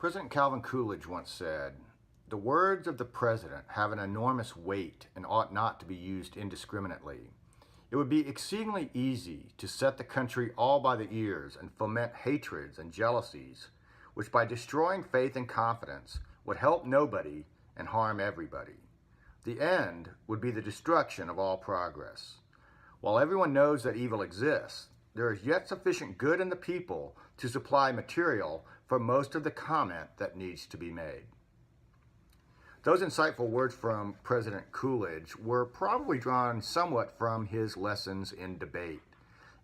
President Calvin Coolidge once said, "The words of the president have an enormous weight and ought not to be used indiscriminately. It would be exceedingly easy to set the country all by the ears and foment hatreds and jealousies, which by destroying faith and confidence would help nobody and harm everybody. The end would be the destruction of all progress. While everyone knows that evil exists, there is yet sufficient good in the people to supply material for most of the comment that needs to be made." Those insightful words from President Coolidge were probably drawn somewhat from his lessons in debate.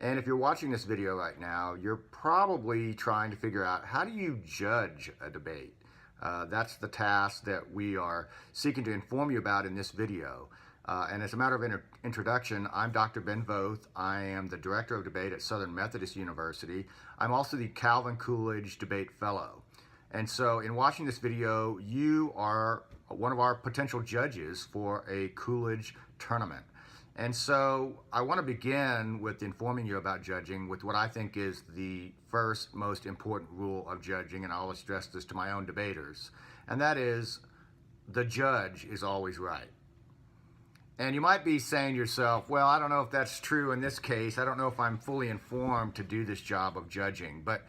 And if you're watching this video right now, you're probably trying to figure out, how do you judge a debate? That's the task that we are seeking to inform you about in this video. And as a matter of introduction, I'm Dr. Ben Voth. I am the Director of Debate at Southern Methodist University. I'm also the Calvin Coolidge Debate Fellow. And so in watching this video, you are one of our potential judges for a Coolidge tournament. And so I want to begin with informing you about judging with what I think is the first most important rule of judging, and I'll address this to my own debaters, and that is the judge is always right. And you might be saying to yourself, well, I don't know if that's true in this case. I don't know if I'm fully informed to do this job of judging. But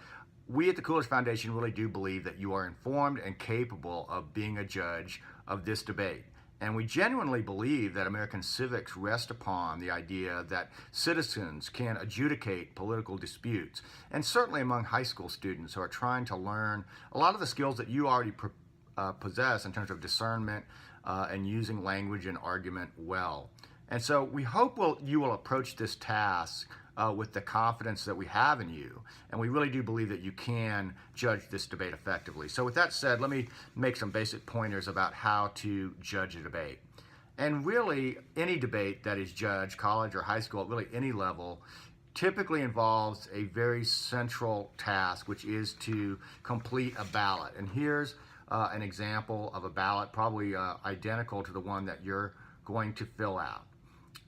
we at the Coolidge Foundation really do believe that you are informed and capable of being a judge of this debate. And we genuinely believe that American civics rest upon the idea that citizens can adjudicate political disputes. And certainly among high school students who are trying to learn a lot of the skills that you already possess in terms of discernment and using language and argument well. And so we hope you will approach this task with the confidence that we have in you. And we really do believe that you can judge this debate effectively. So with that said, let me make some basic pointers about how to judge a debate. And really, any debate that is judged, college or high school, at really any level, typically involves a very central task, which is to complete a ballot. And here's an example of a ballot, probably identical to the one that you're going to fill out.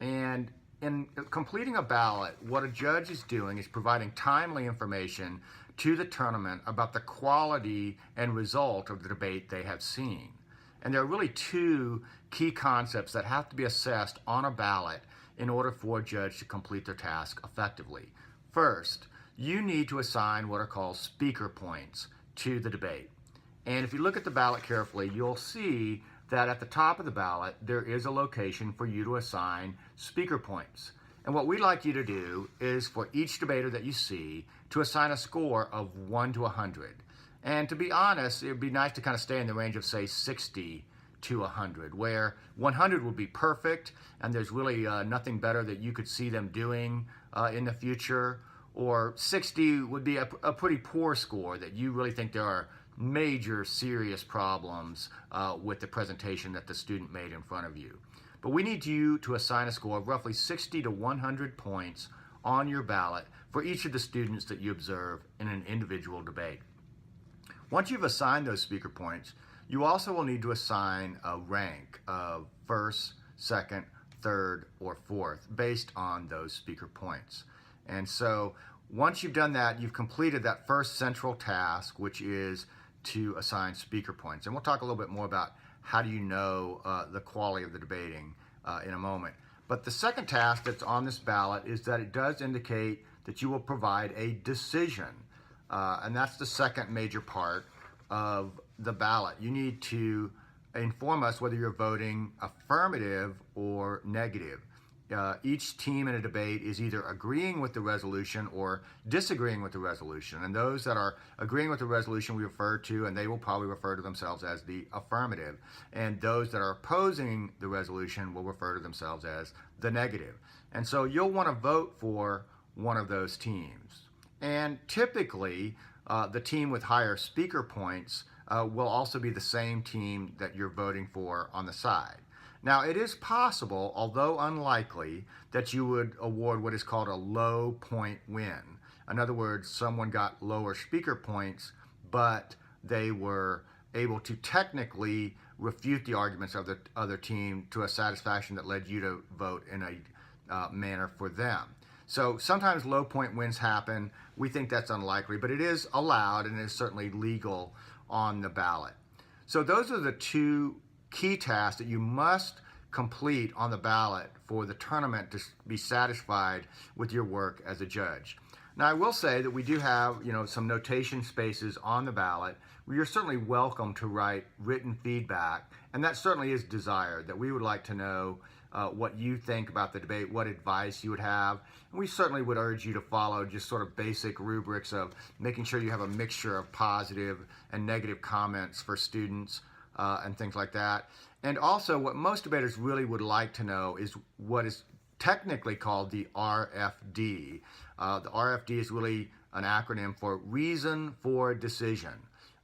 And in completing a ballot, what a judge is doing is providing timely information to the tournament about the quality and result of the debate they have seen. And there are really two key concepts that have to be assessed on a ballot in order for a judge to complete their task effectively. First, you need to assign what are called speaker points to the debate. And if you look at the ballot carefully, you'll see that at the top of the ballot, there is a location for you to assign speaker points. And what we'd like you to do is for each debater that you see to assign a score of 1 to 100. And to be honest, it would be nice to kind of stay in the range of, say, 60 to 100, where 100 would be perfect, and there's really nothing better that you could see them doing in the future, or 60 would be a pretty poor score that you really think there are major serious problems with the presentation that the student made in front of you. But we need you to assign a score of roughly 60 to 100 points on your ballot for each of the students that you observe in an individual debate. Once you've assigned those speaker points, you also will need to assign a rank of first, second, third, or fourth based on those speaker points. And so once you've done that, you've completed that first central task, which is to assign speaker points. And we'll talk a little bit more about how do you know the quality of the debating in a moment. But the second task that's on this ballot is that it does indicate that you will provide a decision. And that's the second major part of the ballot. You need to inform us whether you're voting affirmative or negative. Each team in a debate is either agreeing with the resolution or disagreeing with the resolution. And those that are agreeing with the resolution we refer to, and they will probably refer to themselves as the affirmative. And those that are opposing the resolution will refer to themselves as the negative. And so you'll want to vote for one of those teams. And typically, the team with higher speaker points will also be the same team that you're voting for on the side. Now, it is possible, although unlikely, that you would award what is called a low point win. In other words, someone got lower speaker points, but they were able to technically refute the arguments of the other team to a satisfaction that led you to vote in a manner for them. So sometimes low point wins happen. We think that's unlikely, but it is allowed and it is certainly legal on the ballot. So those are the two key tasks that you must complete on the ballot for the tournament to be satisfied with your work as a judge. Now, I will say that we do have, some notation spaces on the ballot where you're certainly welcome to write written feedback, and that certainly is desired, that we would like to know what you think about the debate, what advice you would have. And we certainly would urge you to follow just sort of basic rubrics of making sure you have a mixture of positive and negative comments for students and things like that. And also, what most debaters really would like to know is what is technically called the RFD. The RFD is really an acronym for Reason for Decision.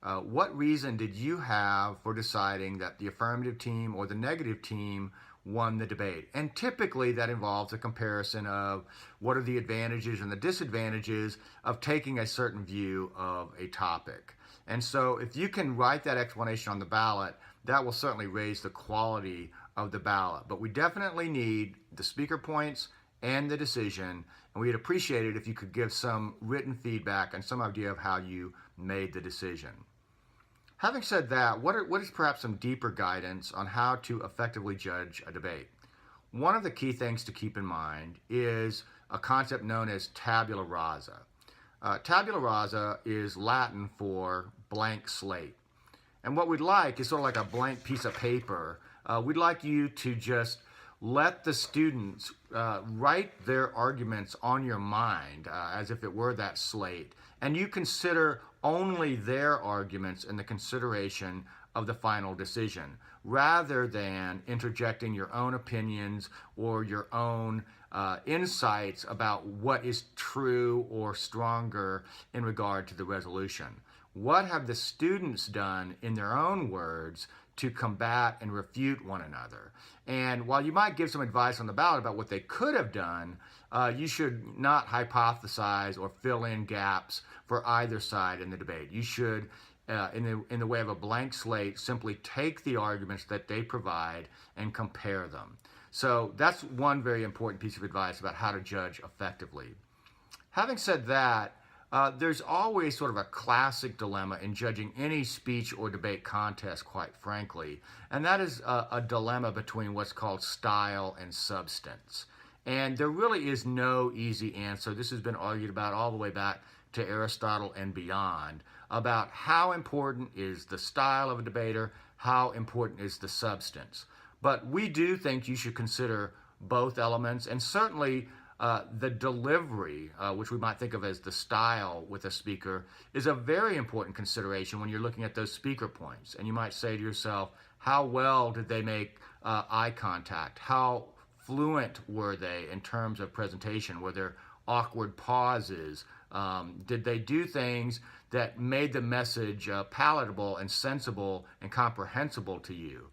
What reason did you have for deciding that the affirmative team or the negative team won the debate? And typically that involves a comparison of what are the advantages and the disadvantages of taking a certain view of a topic. And so if you can write that explanation on the ballot, that will certainly raise the quality of the ballot. But we definitely need the speaker points and the decision, and we'd appreciate it if you could give some written feedback and some idea of how you made the decision. Having said that, what is perhaps some deeper guidance on how to effectively judge a debate? One of the key things to keep in mind is a concept known as tabula rasa. Tabula rasa is Latin for blank slate. And what we'd like is sort of like a blank piece of paper. We'd like you to just let the students write their arguments on your mind as if it were that slate. And you consider only their arguments in the consideration of the final decision, rather than interjecting your own opinions or your own insights about what is true or stronger in regard to the resolution. What have the students done in their own words to combat and refute one another? And while you might give some advice on the ballot about what they could have done, you should not hypothesize or fill in gaps for either side in the debate. You should, in the way of a blank slate, simply take the arguments that they provide and compare them. So that's one very important piece of advice about how to judge effectively. Having said that, there's always sort of a classic dilemma in judging any speech or debate contest, quite frankly, and that is a dilemma between what's called style and substance. And there really is no easy answer. This has been argued about all the way back to Aristotle and beyond, about how important is the style of a debater, how important is the substance. But we do think you should consider both elements, and certainly the delivery, which we might think of as the style with a speaker, is a very important consideration when you're looking at those speaker points. And you might say to yourself, how well did they make eye contact? How fluent were they in terms of presentation? Were there awkward pauses? Did they do things that made the message palatable and sensible and comprehensible to you?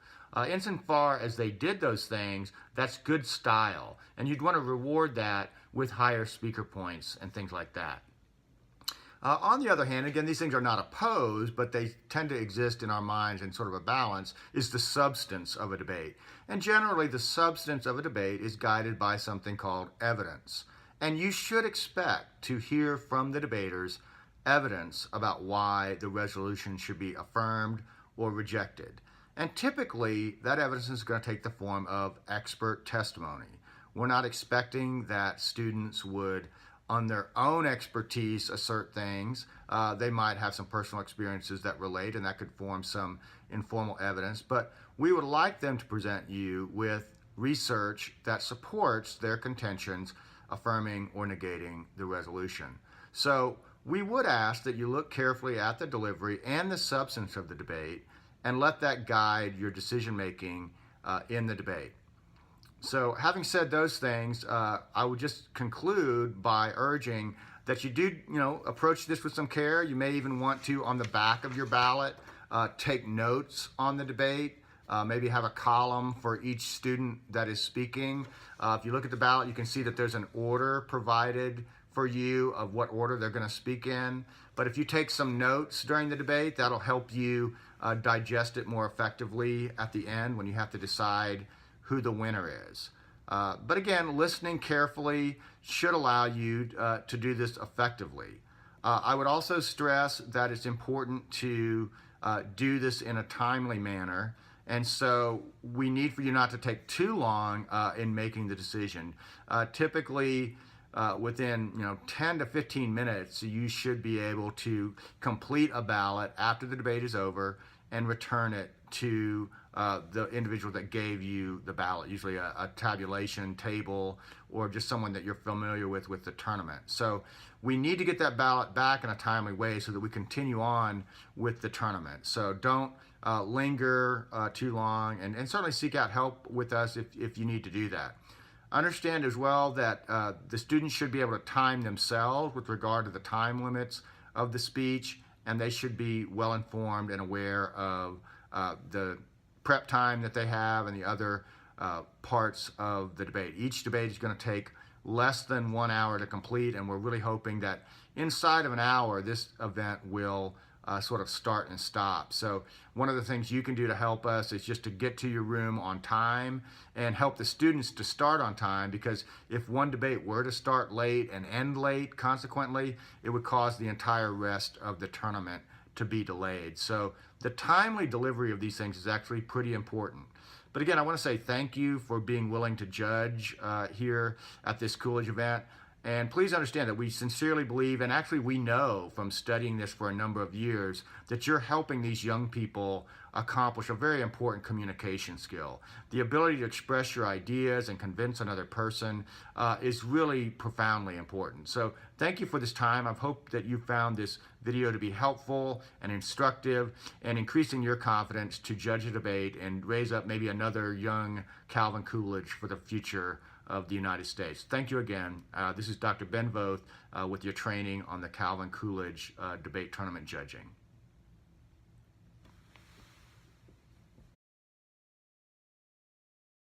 Insofar as they did those things, that's good style. And you'd want to reward that with higher speaker points and things like that. On the other hand, again, these things are not opposed, but they tend to exist in our minds in sort of a balance, is the substance of a debate. And generally, the substance of a debate is guided by something called evidence. And you should expect to hear from the debaters evidence about why the resolution should be affirmed or rejected. And typically, that evidence is going to take the form of expert testimony. We're not expecting that students would, on their own expertise, assert things. They might have some personal experiences that relate, and that could form some informal evidence. But we would like them to present you with research that supports their contentions, affirming or negating the resolution. So we would ask that you look carefully at the delivery and the substance of the debate, and let that guide your decision-making in the debate. So having said those things, I would just conclude by urging that you do, approach this with some care. You may even want to, on the back of your ballot, take notes on the debate, maybe have a column for each student that is speaking. If you look at the ballot, you can see that there's an order provided for you of what order they're going to speak in. But if you take some notes during the debate, that'll help you digest it more effectively at the end when you have to decide who the winner is. But again, listening carefully should allow you to do this effectively. I would also stress that it's important to do this in a timely manner. And so we need for you not to take too long in making the decision. Typically, within 10 to 15 minutes, you should be able to complete a ballot after the debate is over and return it to the individual that gave you the ballot, usually a tabulation table or just someone that you're familiar with the tournament. So we need to get that ballot back in a timely way so that we continue on with the tournament. So don't linger too long, and certainly seek out help with us if you need to do that. Understand as well that the students should be able to time themselves with regard to the time limits of the speech, and they should be well informed and aware of the prep time that they have and the other parts of the debate. Each debate is going to take less than 1 hour to complete, and we're really hoping that inside of an hour this event will sort of start and stop. So one of the things you can do to help us is just to get to your room on time and help the students to start on time, because if one debate were to start late and end late, consequently, it would cause the entire rest of the tournament to be delayed. So the timely delivery of these things is actually pretty important. But again, I want to say thank you for being willing to judge here at this Coolidge event. And please understand that we sincerely believe, and actually we know from studying this for a number of years, that you're helping these young people accomplish a very important communication skill. The ability to express your ideas and convince another person is really profoundly important. So thank you for this time. I hope that you found this video to be helpful and instructive and increasing your confidence to judge a debate and raise up maybe another young Calvin Coolidge for the future of the United States. Thank you again. This is Dr. Ben Voth with your training on the Calvin Coolidge debate tournament judging.